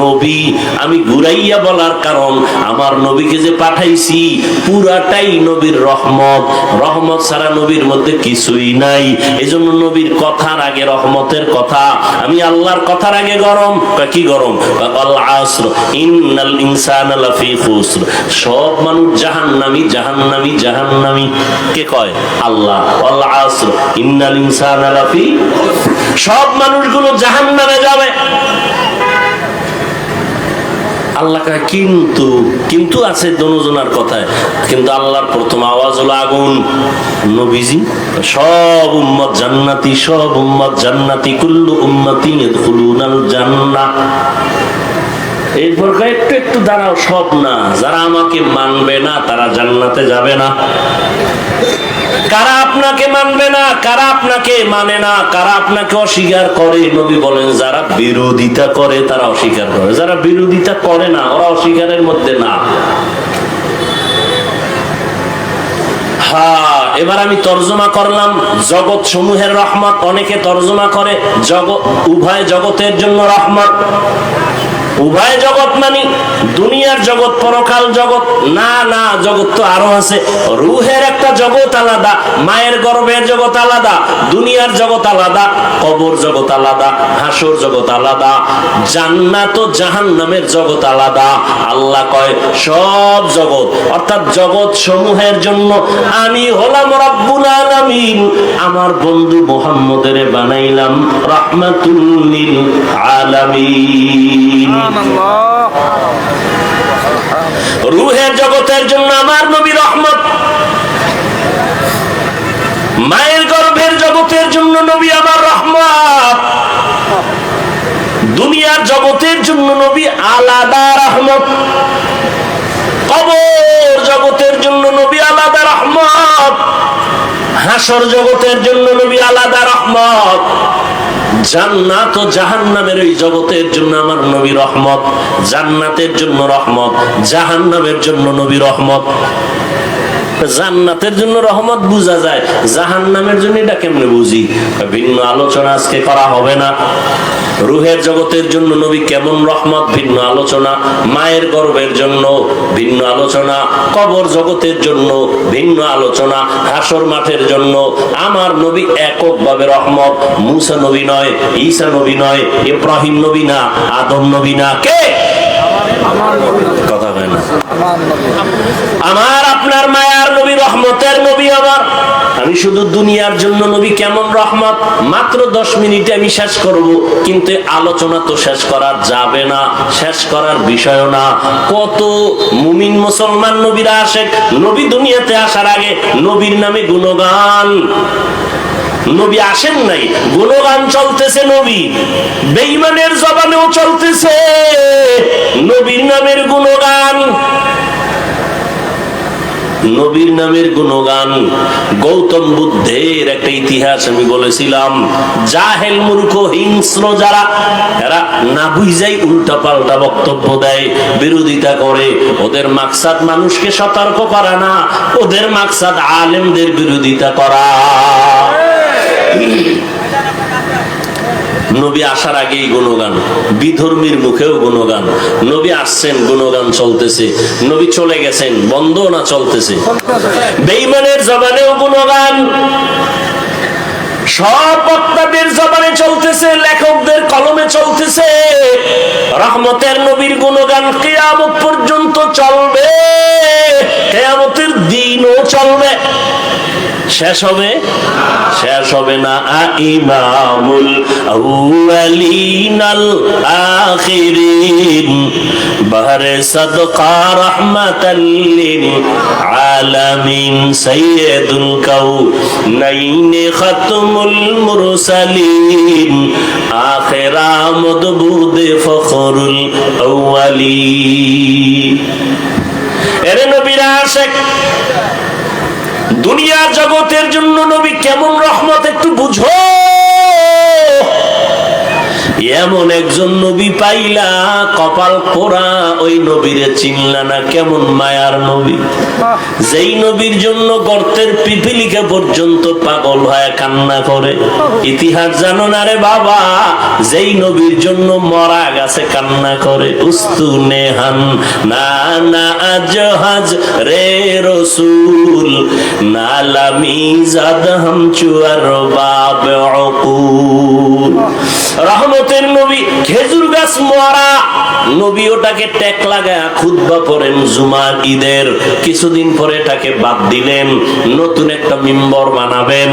[SPEAKER 1] নবী আমি ঘুরাইয়া বলার কারণ, আমার নবীকে যে পাঠাইছি পুরাটাই নবীর রহমত, রহমত ছাড়া নবীর মধ্যে কিছুই নাই। এজন্য নবীর কথার আগে রহমতের কথা, আমি আল্লাহর কথার আগে গরম। কি গরম? আল আসর ইন্নাল ইনসানা লাফি খুসর, সব মানুষ জাহান্নামী জাহান্নামী জাহান্নামী। কে কয়? আল্লাহ। আল আসর ইন্নাল ইনসানা লাফি, সব মানুষগুলো জাহান্নামে যাবে। আল্লাহ কয় কিন্তু, কিন্তু আছে দোনোজনার কথায়, কিন্তু আল্লাহর প্রথম আওয়াজ হলো আগুন। নবীজি সব উম্মত জান্নাতি, সব উম্মত জান্নাতি, কুল্লু উম্মতি ইয়াদখুলুনাল জান্নাহ। এরপর একটু একটু দাঁড়াও, সব না, যারা আমাকে মানবে না তারা জান্নাতে যাবে না। কারা আপনাকে মানবে না, কারা আপনাকে মানে না, কারা আপনাকে অস্বীকার করে? নবী বলেন যারা বিরোধিতা করে তারা অস্বীকার করে, যারা বিরোধিতা করে না ওরা অস্বীকারের মধ্যে না। হ্যাঁ, এবার আমি তর্জমা করলাম জগৎ সমূহের রহমত। অনেকে তর্জমা করে জগৎ, উভয় জগতের জন্য রহমত। উভয় জগৎ মানে দুনিয়ার জগৎ, পরকাল জগৎ না। না, জগৎ তো আরো আছে। রুহের একটা জগৎ আলাদা, মায়ের গর্ভের জগৎ আলাদা, দুনিয়ার জগৎ আলাদা, কবর জগৎ আলাদা, হাসর জগৎ আলাদা, জান্নাত ও জাহান্নামের জগৎ আলাদা। আল্লাহ কয় সব জগৎ অর্থাৎ জগৎ সমূহের জন্য আমি হলাম রব্বুল আলামিন, আমার বন্ধু মুহাম্মদের বানাইলাম রাহমাতুল লিল আলামিন। রুহের জগতের জন্য আমার নবী রহমত, মায়ের গর্ভের জগতের জন্য নবী আমার রহমত। আলাদা রহমত, কবর জগতের জন্য নবী আলাদা রহমত, হাসর জগতের জন্য নবী আলাদা রহমত, জান্নাত ও জাহান্নামের ওই জগতের জন্য আমার নবী রহমত। জান্নাতের জন্য রহমত, জাহান্নামের জন্য নবী রহমত। জান্নাতের জন্য রহমত বুঝা যায়, জাহান্নামের জন্য এটা কেমনে বুঝি? ভিন্ন আলোচনা আজকে করা হবে না। রুহের জগতের জন্য নবী কেমন রহমত, ভিন্ন আলোচনা। মায়ের গর্ভের জন্য ভিন্ন আলোচনা, কবর জগতের জন্য ভিন্ন আলোচনা, হাসর মাঠের জন্য আমার নবী এককভাবে রহমত। মুসা নবী নয়, ঈসা নবী নয়, ইব্রাহিম নবী না, আদম নবী না, কে? কথা হয় না। আমার আপনার মায়ার নবী, রহমতের নবী আমার। আমি শুধু দুনিয়ার জন্য নবী কেমন রহমত মাত্র 10 মিনিটে আমি শেষ করব, কিন্তু আলোচনা তো শেষ করা যাবে না, শেষ করার বিষয় না। কত মুমিন মুসলমান নবীরা আসে, নবী দুনিয়াতে আসার আগে নবীর নামে গুণগান। নবী আসেন নাই, গুণগান চলতেছে নবী, বেঈমানের জবানেও চলতেছে নবীর নামের গুণগান, নবীর নামের গুণগান। গৌতম বুদ্ধের একটা ইতিহাস আমি বলেছিলাম, জাহেল মূর্খ হিংস্র যারা, এরা না বুঝাই উল্টা পাল্টা বক্তব্য দেয়, বিরোধিতা করে। ওদের মাকসাদ মানুষকে সতর্ক করা না, ওদের মাকসাদ আলেমদের বিরোধিতা করা। নবী আসার আগেই গুণগান, বিধর্মীর মুখেও গুণগান। নবী আসছেন, গুণগান চলতেছে। নবী চলে গেছেন, বন্ধ না চলতেছে। বেঈমানের জবানেও গুণগান, সব বক্তাদের জবানে চলতেছে, লেখকদের কলমে চলতেছে। রহমতের নবীর গুণগান কিয়ামত পর্যন্ত চলবে, কিয়ামতের দিনও চলবে। শেষ হবে? শেষ হবে না। ইমামুল আউয়ালিন আল আখিরিন বাহরে সাদকা রাহমাতাল লিল আলামিন সাইয়্যিদুল কাউনাইন খাতমুল মুরসালিন আখিরা মদবুদ ফখরুল আউয়ালিন। এরে নবীর আশিক, দুনিয়ার জগতের জন্য নবী কেমন রহমত একটু বুঝো। এমন একজন নবী পাইলা, কপাল পোড়া, ওই নবীরে চিনলা না। কেমন মায়ার নবী, যেই নবীর জন্য গর্তের পিপিলিকা পর্যন্ত পাগল হয়ে কান্না করে। ইতিহাস জানো না রে বাবা, যেই নবীর জন্য মরা গাছে কান্না করে। উস্তুনে হান না না আজহাজ রে রসুল নালামি জাদ হাম চুয়ার বাব উকুল। রহমতের নবী, খেজুর গাছ মরা, নবী ওটাকে টেক লাগায় খুতবা পড়েন জুমার ঈদের। কিছুদিন পরে এটাকে বাদ দিলেন, নতুন একটা মিম্বর বানাবেন।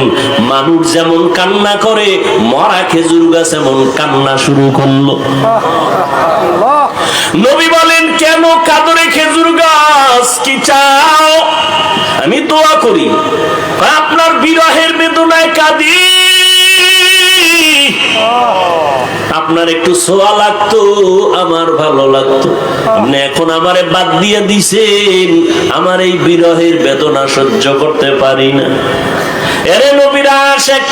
[SPEAKER 1] মানুষ যেমন কান্না করে, মরা খেজুর গাছ এমন কান্না শুরু করলো। নবী বলেন, কেন কাদরে খেজুর গাছ, কি চাও? আমি দোয়া করি, আপনার বিরহের বেদনায় কাঁদি। আপনার একটু ছোঁয়া লাগতো, আমার ভালো লাগতো। আপনি এখন আমারে বাদ দিয়ে দিছেন, আমার এই বিরহের বেদনা সহ্য করতে পারি না। এরে নবীর আশিক,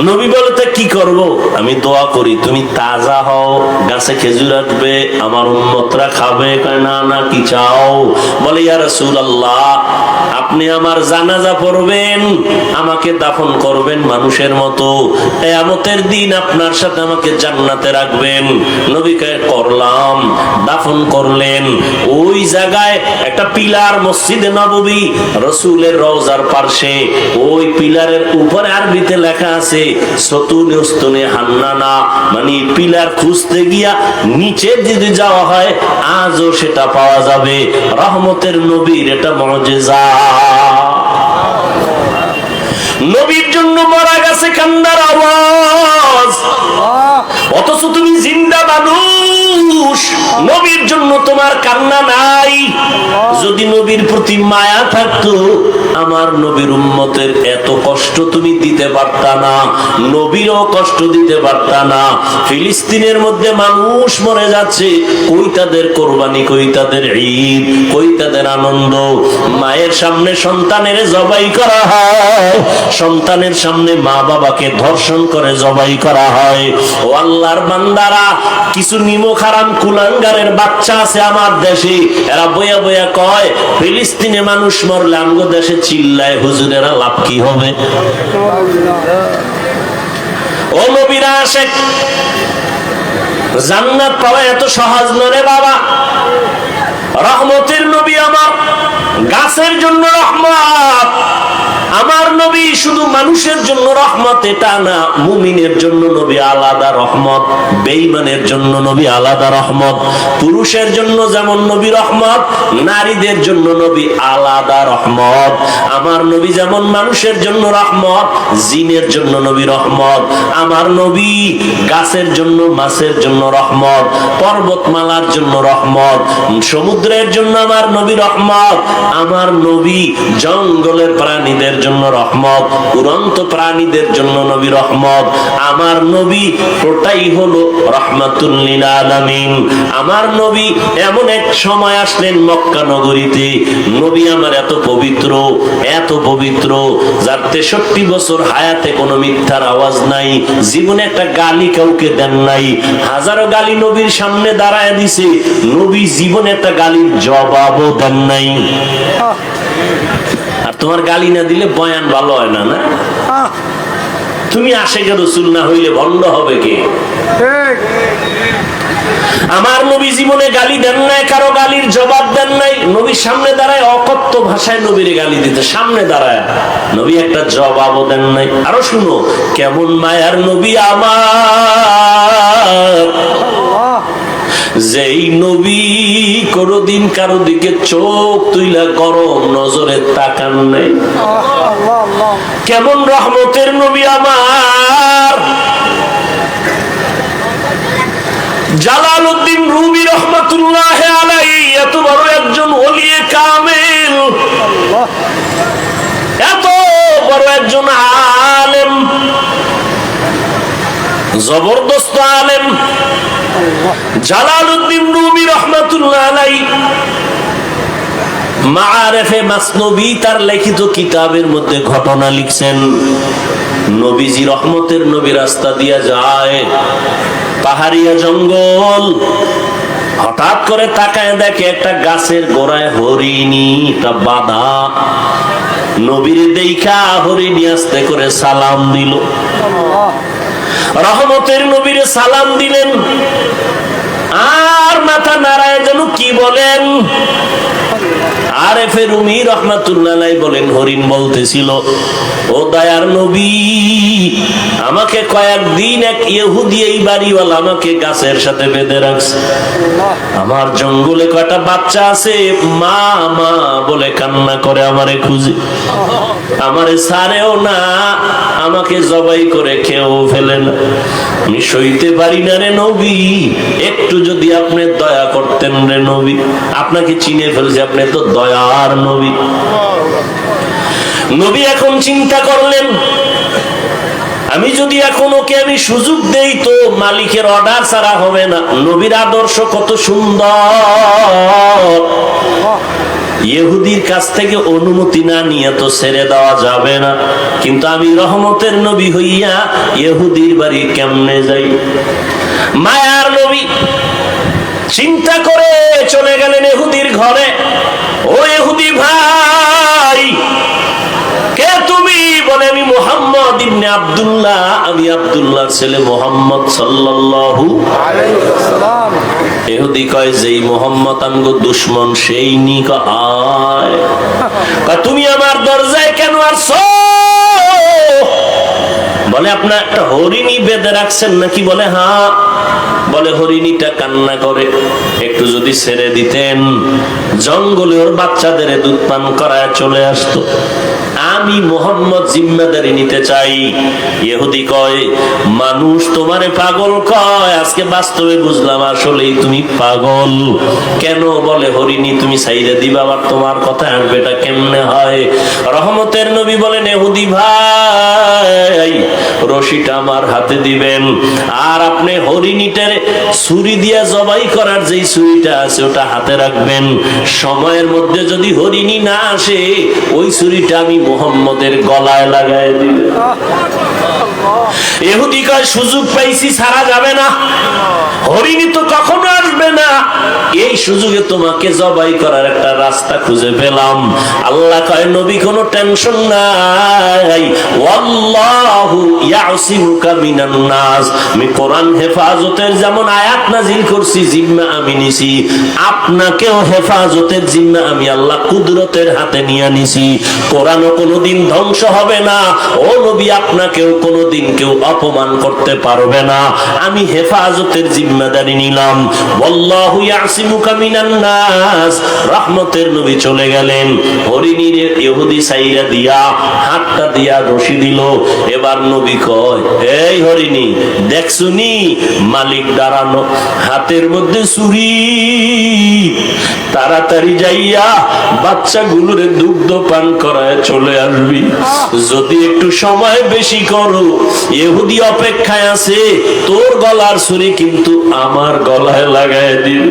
[SPEAKER 1] নবী বলতে কি করব? আমি দোয়া করি তুমি তাজা হও, গাছে খেজুর আসবে, আমার উম্মতরা খাবে। না না, কি চাও? বলে, ইয়া রাসূলুল্লাহ, আপনি আমার জানাজা পড়বেন, আমাকে দাফন করবেন মানুষের মতো। কিয়ামতের দিন আপনার সাথে আমাকে জান্নাতে রাখবেন। নবীকে করলাম, দাফন করলেন। ওই জায়গায় একটা পিলার, মসজিদে নববী, রাসূলের রওজার পাশে, ওই পিলারের উপরে আরবিতে লেখা আছে সতুনে উস্তুনে হান্নানা, মানে পিলার খুঁজতে গিয়া নিচে যদি যাওয়া হয় আজও সেটা পাওয়া যাবে। রহমতের নবীর এটা মুজিজা। নবীর জন্য মরা গেছে কান্নার আওয়াজ, অথচ তুমি জিন্দা মানুষ, নবীর জন্য তোমার কান্না নাই। যদি নবীর প্রতি মায়া থাকতো, আমার নবীর উম্মতের এত কষ্ট তুমি দিতে পারতা না, নবীরও কষ্ট দিতে পারতা না। ফিলিস্তিনের মধ্যে মানুষ মরে যাচ্ছে, কই তাদের কোরবানি, কই তাদের ঈদ, কই তাদের আনন্দ? মায়ের সামনে সন্তানের জবাই করা হয়, সন্তানের সামনে মা বাবাকে ধর্ষণ করে জবাই করা হয়। ও আল্লাহর বান্দারা, কিছু নিমক হারাম কুলাঙ্গারের বাচ্চা আছে আমার দেশে, এরা বইয়া বইয়া কয় ফিলিস্তিনে মানুষ মরলে আমগো দেশে চিল্লায়, হুজুরেরা লাভ কি হবে? ও নবীরা আশেক, জান্নাত পাওয়া এত সহজ নরে বাবা। রহমতের নবী আমার, গাছের জন্য রহমত। আমার নবী শুধু মানুষের জন্য রহমত এটা না, মুমিনের জন্য নবী আলাদা রহমত, বেঈমানের জন্য নবী আলাদা রহমত। পুরুষের জন্য যেমন নবী রহমত, নারীদের জন্য নবী আলাদা রহমত। আমার নবী যেমন মানুষের জন্য রহমত, জিনের জন্য নবী রহমত। আমার নবী গাছের জন্য, মাছের জন্য রহমত, পর্বতমালার জন্য রহমত, সমুদ্রের জন্য আমার নবী রহমত। আমার নবী জঙ্গলের প্রাণীদের জন্য রহমত, উড়ন্ত প্রাণীদের জন্য নবী রহমত। আমার নবী ওটাই হলো রাহমাতুল লিল আলামিন। আমার নবী এমন এক সময় আসলেন মক্কা নগরীতে, নবী আমার এত পবিত্র, এত পবিত্র, যার 63 বছর হায়াতে কোনো মিথ্যার আওয়াজ নাই, জীবনে একটা গালি কাউকে দেন নাই। হাজারো গালি নবীর সামনে দাঁড়ায় দিছে, নবী জীবনে একটা গালির জবাবও দেন নাই। আর তোমার গালি না দিলে বয়ান ভালো হয় না, না? তুমি আশেকে রাসূল না হইলে ভণ্ড হবে কে? আমার নবী জীবনে গালি দেন নাই, কারো গালির জবাব দেন নাই। নবীর সামনে দাঁড়ায় অকথ্য ভাষায় নবীর গালি দিতে, সামনে দাঁড়ায় নবী একটা জবাবও দেন নাই। আরো শুনো, কেমন মায়ার নবী আমার, যেই নবী কোনদিন কারো দিকে চোখ তুইলা গরম নজরে তাকান নাই। কেমন রহমতের নবী আমার। জালালউদ্দিন রুমি রহমাতুল্লাহ আলাইহি এত বড় একজন ওলিয়ে কামেল, এত বড় একজন আলেম, জবরদস্ত আলেম জালালউদ্দিন রুমি রহমাতুল্লাহ আলাইহি মাআরিফে মাসনবী তার লিখিত কিতাবের মধ্যে ঘটনা লিখছেন। নবীজি রহমতের নবী রাস্তা দিয়া যায়, পাহাড়িয়া জঙ্গল, হঠাৎ করে তাকায় দেখে একটা গাছের গোড়ায় হরিণীটা বাঁধা। নবীর দেইখা হরিণী আস্তে করে সালাম দিল। রহমতের নবীরে সালাম দিলেন, আর মাথা নাড়ায় যেন কি বলেন। আরেফে রুমি রহমাতুল্লাহ আলাইহি বলেন, হরিণ বলতেছিল, ও দয়ার নবী, আমাকে কয়েকদিন এক ইহুদি এই বাড়িওয়ালা আমাকে গাছের সাথে বেঁধে রাখছে। আমার জঙ্গলে কয়টা বাচ্চা আছে, মা মা বলে কান্না করে আমারে খুঁজে, আমারে ছাড়েও না, আমাকে জবাই করে খেয়েও ফেলে না। আমি সইতে পারি না রে নবী, একটু যদি আপনি দয়া করতেন রে নবী। আপনাকে চিনে ফেলছে, আপনি তো দয়ার নবী। নবী এখন চিন্তা করলেন, আমি যদি এখন ওকে আমি সুযোগ দেই তো মালিকের অর্ডার ছাড়া হবে না। নবীর আদর্শ কত সুন্দর, ইহুদির কাছ থেকে অনুমতি না নিয়ে তো ছেড়ে দেওয়া যাবে না। কিন্তু আমি রহমতের নবী হইয়া ইহুদির বাড়ি কেমনে যাই? মায়ার নবী চিন্তা করে চলে গেলেন ইহুদির ঘরে। ও ইহুদি ভাই, কে তুমি? বলে, আমি মুহাম্মদ ইবনে আব্দুল্লাহ, আমি আব্দুল্লাহর ছেলে মুহাম্মদ সাল্লাল্লাহু আলাইহি ওয়াসাল্লাম। ইহুদি কয়, যেই মুহাম্মদ আমগো দুশমন সেই নি কয়, তুমি আমার দরজায় কেন আসছো? বলে, আপনার একটা হরিণী বেঁধে রাখছেন নাকি? বলে, হ্যাঁ। বলে, হরিণীটা কান্না করে, একটু যদি ছেড়ে দিতেন জঙ্গলে ওর বাচ্চাদের দুধ পান করায় চলে আসতো। আমি আমি মুহাম্মদ জিম্মাদারি নিতে চাই। ইহুদি কয় মানুষ তোমারে পাগল কয়, আজকে বাস্তবে বুঝলাম আসলেই তুমি পাগল। কেন? বলে হরিণী তুমি সাইরা দিবা, আবার তোমার কথা আসবে, এটা কেমনে হয়? রহমতের নবী বলেন ইহুদি ভাই রশিটা আমার হাতে দিবেন, আর আপনি হরিণীটার ছুরি দিয়া জবাই করার যেই ছুরিটা আছে ওটা হাতে রাখবেন। সময়ের মধ্যে যদি হরিণী না আসে ওই ছুরিটা আমি মুহাম্মদের গলায় লাগায় দিব। ইহুদি কয় সুযোগ পাইছি, ছাড়া যাবে না, হরিণী তো কখনো আসবে না, এই সুযোগে তোমাকে জবাই করার একটা রাস্তা খুঁজে পেলাম। আল্লাহ কয় নবী কোনো টেনশন নাই, ওয়াল্লাহু ইয়াসিমুকা মিনান নাস। আমি কোরআন হেফাজতের যেমন আয়াত নাজিল করছি, জিম্মা আমি নিছি, আপনাকেও হেফাজতের জিম্মা আমি আল্লাহ কুদরতের হাতে নিয়ে নিছি। কোরআনও কোনোদিন ধ্বংস হবে না, ও নবী আপনাকেও কোনোদিন কেউ অপমান করতে পারবে না, আমি হেফাজতের জিম্মাদারি নিলাম। ওয়াল্লাহু ইয়াসিমুকা মিনান নাস। রহমতের নবী চলে গেলেন, হরিণীর ইহুদি সাইরা দিয়া হাতটা দিয়া রশি দিল। এবার নবী কয় এই হরিণী দেখছুনি মালিক দাঁড়ানো, হাতের মধ্যে ছুরি, তাড়াতাড়ি যাইয়া বাচ্চাগুলোরে দুগ্ধ পান করায় চলে আসবি, যদি একটু সময় বেশি করো ইহুদি অপেক্ষায় আছে, তোর গলার ছুরি কিন্তু আমার গলায় লাগায় দিবে।